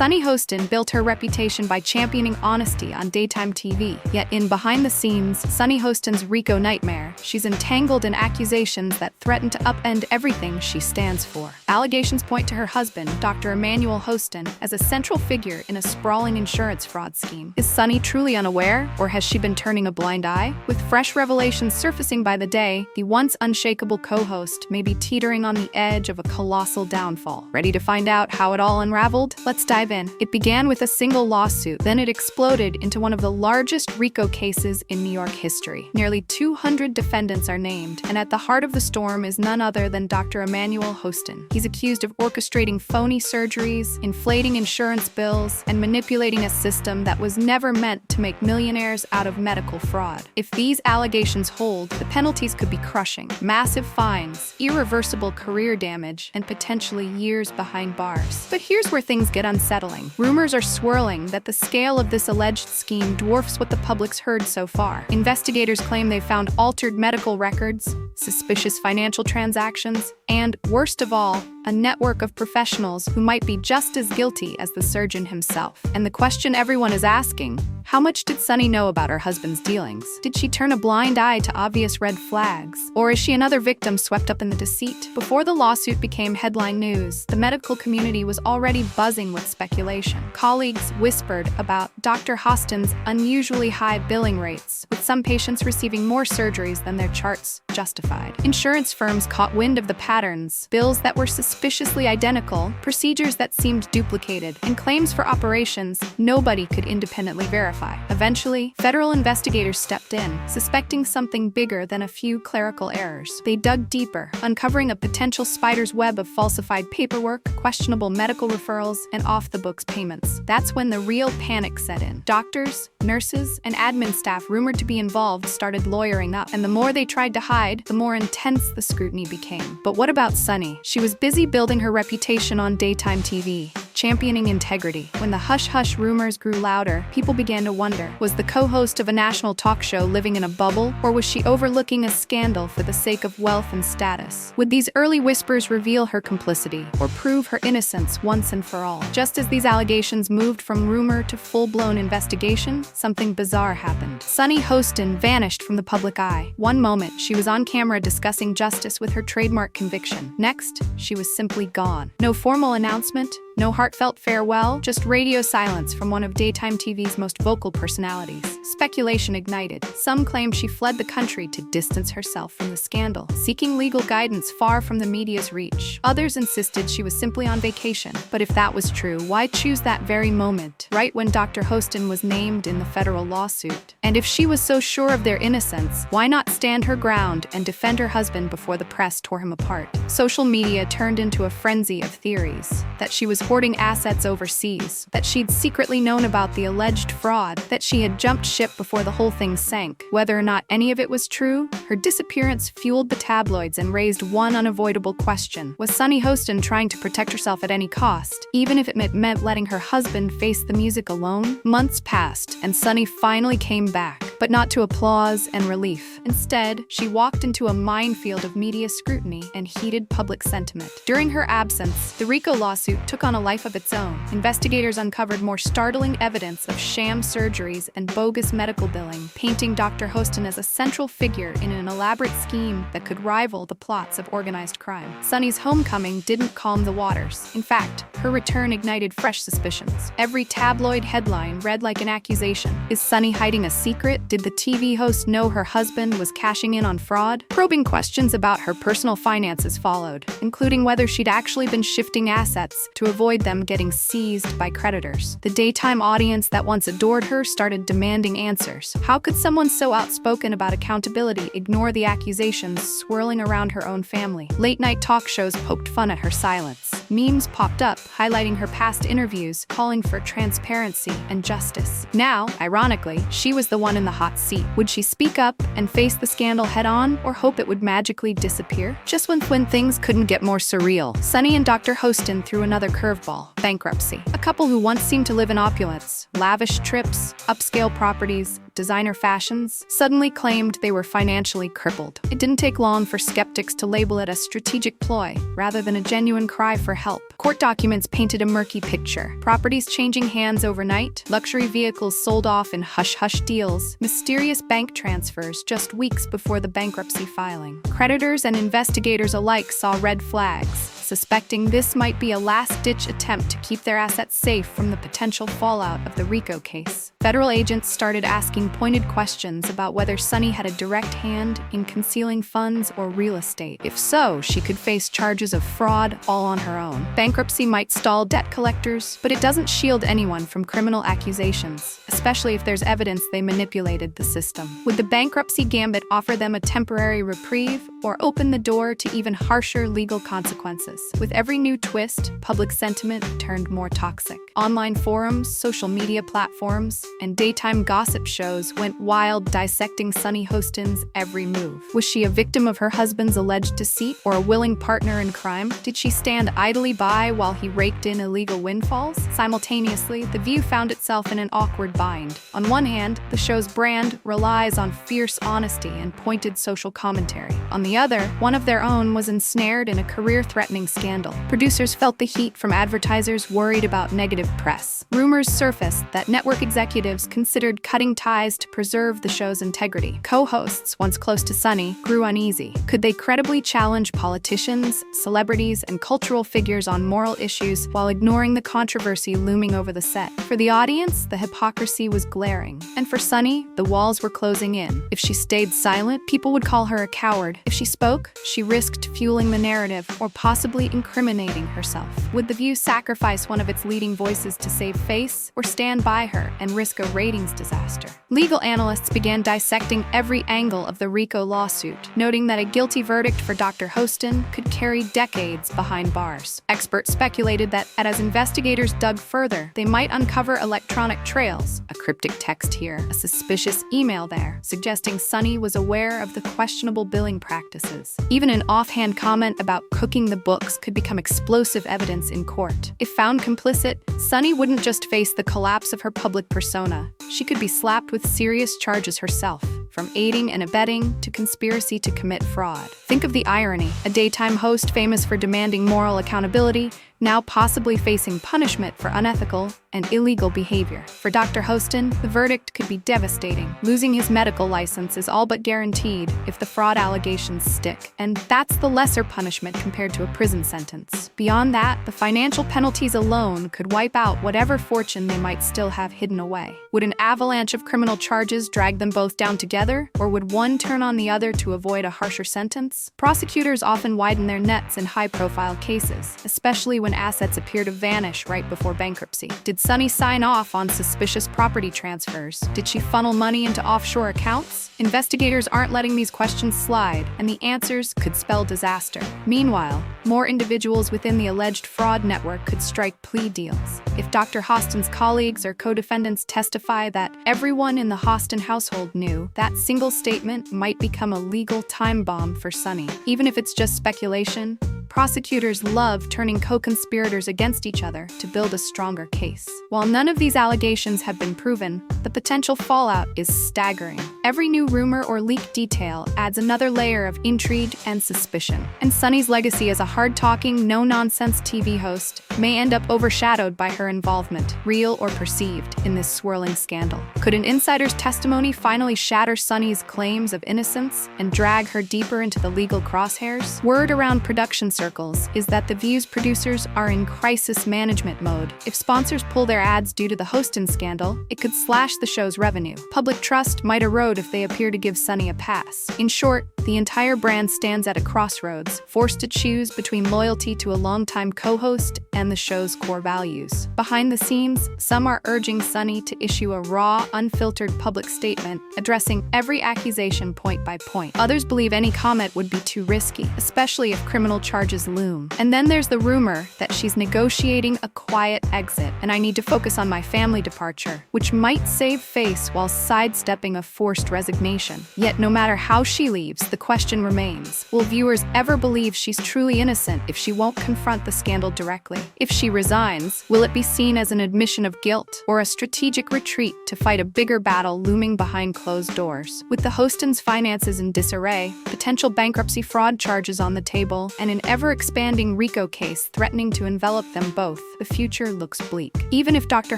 Sunny Hostin built her reputation by championing honesty on daytime TV. Yet in behind the scenes, Sunny Hostin's RICO nightmare, she's entangled in accusations that threaten to upend everything she stands for. Allegations point to her husband, Dr. Emmanuel Hostin, as a central figure in a sprawling insurance fraud scheme. Is Sunny truly unaware, or has she been turning a blind eye? With fresh revelations surfacing by the day, the once unshakable co-host may be teetering on the edge of a colossal downfall. Ready to find out how it all unraveled? Let's dive in. It began with a single lawsuit, then it exploded into one of the largest RICO cases in New York history. Nearly 200 defendants are named, and at the heart of the storm is none other than Dr. Emmanuel Hostin. He's accused of orchestrating phony surgeries, inflating insurance bills, and manipulating a system that was never meant to make millionaires out of medical fraud. If these allegations hold, the penalties could be crushing. Massive fines, irreversible career damage, and potentially years behind bars. But here's where things get unsettling. Rumors are swirling that the scale of this alleged scheme dwarfs what the public's heard so far. Investigators claim they found altered medical records, suspicious financial transactions, and, worst of all, a network of professionals who might be just as guilty as the surgeon himself. And the question everyone is asking, how much did Sunny know about her husband's dealings? Did she turn a blind eye to obvious red flags? Or is she another victim swept up in the deceit? Before the lawsuit became headline news, the medical community was already buzzing with speculation. Colleagues whispered about Dr. Hostin's unusually high billing rates, with some patients receiving more surgeries than their charts justified. Insurance firms caught wind of the patterns, bills that were suspiciously identical, procedures that seemed duplicated, and claims for operations nobody could independently verify. Eventually, federal investigators stepped in, suspecting something bigger than a few clerical errors. They dug deeper, uncovering a potential spider's web of falsified paperwork, questionable medical referrals, and off-the-books payments. That's when the real panic set in. Doctors, nurses, and admin staff rumored to be involved started lawyering up, and the more they tried to hide, the more intense the scrutiny became. But what about Sunny? She was busy building her reputation on daytime TV, championing integrity. When the hush-hush rumors grew louder, people began to wonder, was the co-host of a national talk show living in a bubble, or was she overlooking a scandal for the sake of wealth and status? Would these early whispers reveal her complicity, or prove her innocence once and for all? Just as these allegations moved from rumor to full-blown investigation, something bizarre happened. Sunny Hostin vanished from the public eye. One moment, she was on camera discussing justice with her trademark conviction. Next, she was simply gone. No formal announcement, no heartfelt farewell, just radio silence from one of daytime TV's most vocal personalities. Speculation ignited. Some claimed she fled the country to distance herself from the scandal, seeking legal guidance far from the media's reach. Others insisted she was simply on vacation. But if that was true, why choose that very moment, right when Dr. Hostin was named in the federal lawsuit? And if she was so sure of their innocence, why not stand her ground and defend her husband before the press tore him apart? Social media turned into a frenzy of theories. That she was hoarding assets overseas, that she'd secretly known about the alleged fraud, that she had jumped ship before the whole thing sank. Whether or not any of it was true, her disappearance fueled the tabloids and raised one unavoidable question. Was Sunny Hostin trying to protect herself at any cost, even if it meant letting her husband face the music alone? Months passed, and Sunny finally came back, but not to applause and relief. Instead, she walked into a minefield of media scrutiny and heated public sentiment. During her absence, the RICO lawsuit took on a life of its own. Investigators uncovered more startling evidence of sham surgeries and bogus medical billing, painting Dr. Hostin as a central figure in an elaborate scheme that could rival the plots of organized crime. Sunny's homecoming didn't calm the waters. In fact, her return ignited fresh suspicions. Every tabloid headline read like an accusation. Is Sunny hiding a secret? Did the TV host know her husband was cashing in on fraud? Probing questions about her personal finances followed, including whether she'd actually been shifting assets to avoid them getting seized by creditors. The daytime audience that once adored her started demanding answers. How could someone so outspoken about accountability ignore the accusations swirling around her own family? Late-night talk shows poked fun at her silence. Memes popped up, highlighting her past interviews, calling for transparency and justice. Now, ironically, she was the one in the hot seat. Would she speak up and face the scandal head-on, or hope it would magically disappear? Just when things couldn't get more surreal, Sunny and Dr. Hostin threw another curveball: bankruptcy. A couple who once seemed to live in opulence, lavish trips, upscale properties, about designer fashions, suddenly claimed they were financially crippled. It didn't take long for skeptics to label it a strategic ploy, rather than a genuine cry for help. Court documents painted a murky picture. Properties changing hands overnight, luxury vehicles sold off in hush-hush deals, mysterious bank transfers just weeks before the bankruptcy filing. Creditors and investigators alike saw red flags, suspecting this might be a last-ditch attempt to keep their assets safe from the potential fallout of the RICO case. Federal agents started asking pointed questions about whether Sunny had a direct hand in concealing funds or real estate. If so, she could face charges of fraud all on her own. Bankruptcy might stall debt collectors, but it doesn't shield anyone from criminal accusations, especially if there's evidence they manipulated the system. Would the bankruptcy gambit offer them a temporary reprieve or open the door to even harsher legal consequences? With every new twist, public sentiment turned more toxic. Online forums, social media platforms, and daytime gossip shows went wild dissecting Sunny Hostin's every move. Was she a victim of her husband's alleged deceit or a willing partner in crime? Did she stand idly by while he raked in illegal windfalls? Simultaneously, The View found itself in an awkward bind. On one hand, the show's brand relies on fierce honesty and pointed social commentary. On the other, one of their own was ensnared in a career-threatening scandal. Producers felt the heat from advertisers worried about negative press. Rumors surfaced that network executives considered cutting ties to preserve the show's integrity. Co-hosts, once close to Sunny, grew uneasy. Could they credibly challenge politicians, celebrities, and cultural figures on moral issues while ignoring the controversy looming over the set? For the audience, the hypocrisy was glaring. And for Sunny, the walls were closing in. If she stayed silent, people would call her a coward. If she spoke, she risked fueling the narrative or possibly incriminating herself. Would The View sacrifice one of its leading voices to save face, or stand by her and risk a ratings disaster? Legal analysts began dissecting every angle of the RICO lawsuit, noting that a guilty verdict for Dr. Hostin could carry decades behind bars. Experts speculated that, as investigators dug further, they might uncover electronic trails, a cryptic text here, a suspicious email there, suggesting Sunny was aware of the questionable billing practices. Even an offhand comment about cooking the books could become explosive evidence in court. If found complicit, Sunny wouldn't just face the collapse of her public persona. She could be slapped with serious charges herself, from aiding and abetting to conspiracy to commit fraud. Think of the irony. A daytime host famous for demanding moral accountability, now possibly facing punishment for unethical and illegal behavior. For Dr. Hostin, the verdict could be devastating. Losing his medical license is all but guaranteed if the fraud allegations stick, and that's the lesser punishment compared to a prison sentence. Beyond that, the financial penalties alone could wipe out whatever fortune they might still have hidden away. Would an avalanche of criminal charges drag them both down together, or would one turn on the other to avoid a harsher sentence? Prosecutors often widen their nets in high-profile cases, especially when assets appear to vanish right before bankruptcy. Did Sunny sign off on suspicious property transfers? Did she funnel money into offshore accounts? Investigators aren't letting these questions slide, and the answers could spell disaster. Meanwhile, more individuals within the alleged fraud network could strike plea deals. If Dr. Hostin's colleagues or co-defendants testify that everyone in the Hostin household knew, that single statement might become a legal time bomb for Sunny. Even if it's just speculation, prosecutors love turning co-conspirators against each other to build a stronger case. While none of these allegations have been proven, the potential fallout is staggering. Every new rumor or leaked detail adds another layer of intrigue and suspicion. And Sunny's legacy as a hard-talking, no-nonsense TV host may end up overshadowed by her involvement, real or perceived, in this swirling scandal. Could an insider's testimony finally shatter Sunny's claims of innocence and drag her deeper into the legal crosshairs? Word around production circles is that The View's producers are in crisis management mode. If sponsors pull their ads due to the Hostin scandal, it could slash the show's revenue. Public trust might erode if they appear to give Sunny a pass. In short, the entire brand stands at a crossroads, forced to choose between loyalty to a longtime co-host and the show's core values. Behind the scenes, some are urging Sunny to issue a raw, unfiltered public statement, addressing every accusation point by point. Others believe any comment would be too risky, especially if criminal charges loom. And then there's the rumor that she's negotiating a quiet exit, and I need to focus on my family departure, which might save face while sidestepping a forced resignation. Yet no matter how she leaves, the question remains, will viewers ever believe she's truly innocent if she won't confront the scandal directly? If she resigns, will it be seen as an admission of guilt or a strategic retreat to fight a bigger battle looming behind closed doors? With the Hostins' finances in disarray, potential bankruptcy fraud charges on the table, and an ever-expanding RICO case threatening to envelop them both, the future looks bleak. Even if Dr.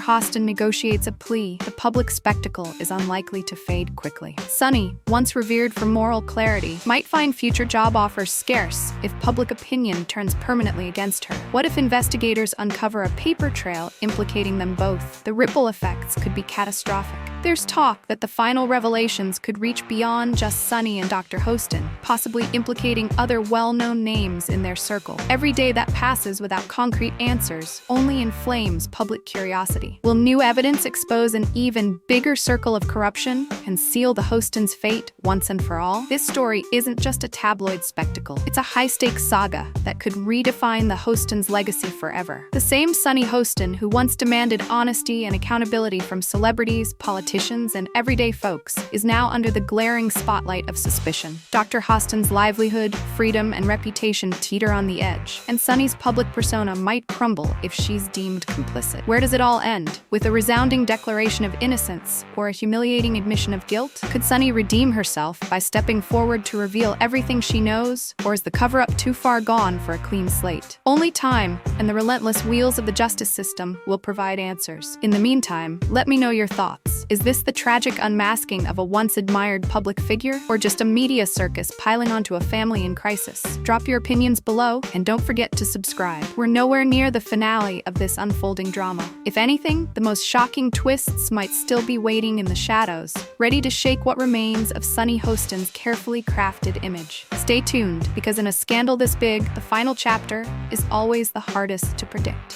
Hostin negotiates a plea, the public spectacle is unlikely to fade quickly. Sunny, once revered for moral clarity, might find future job offers scarce if public opinion turns permanently against her. What if investigators uncover a paper trail implicating them both? The ripple effects could be catastrophic. There's talk that the final revelations could reach beyond just Sunny and Dr. Hostin, possibly implicating other well-known names in their circle. Every day that passes without concrete answers only inflames public curiosity. Will new evidence expose an even bigger circle of corruption and seal the Hostins' fate once and for all? This story isn't just a tabloid spectacle. It's a high-stakes saga that could redefine the Hostins' legacy forever. The same Sunny Hostin who once demanded honesty and accountability from celebrities, politicians, and everyday folks is now under the glaring spotlight of suspicion. Dr. Hostin's livelihood, freedom, and reputation teeter on the edge, and Sunny's public persona might crumble if she's deemed complicit. Where does it all end? With a resounding declaration of innocence or a humiliating admission of guilt? Could Sunny redeem herself by stepping forward to reveal everything she knows, or is the cover-up too far gone for a clean slate? Only time and the relentless wheels of the justice system will provide answers. In the meantime, let me know your thoughts. Is this the tragic unmasking of a once-admired public figure, or just a media circus piling onto a family in crisis? Drop your opinions below, and don't forget to subscribe. We're nowhere near the finale of this unfolding drama. If anything, the most shocking twists might still be waiting in the shadows, ready to shake what remains of Sunny Hostin's carefully crafted image. Stay tuned, because in a scandal this big, the final chapter is always the hardest to predict.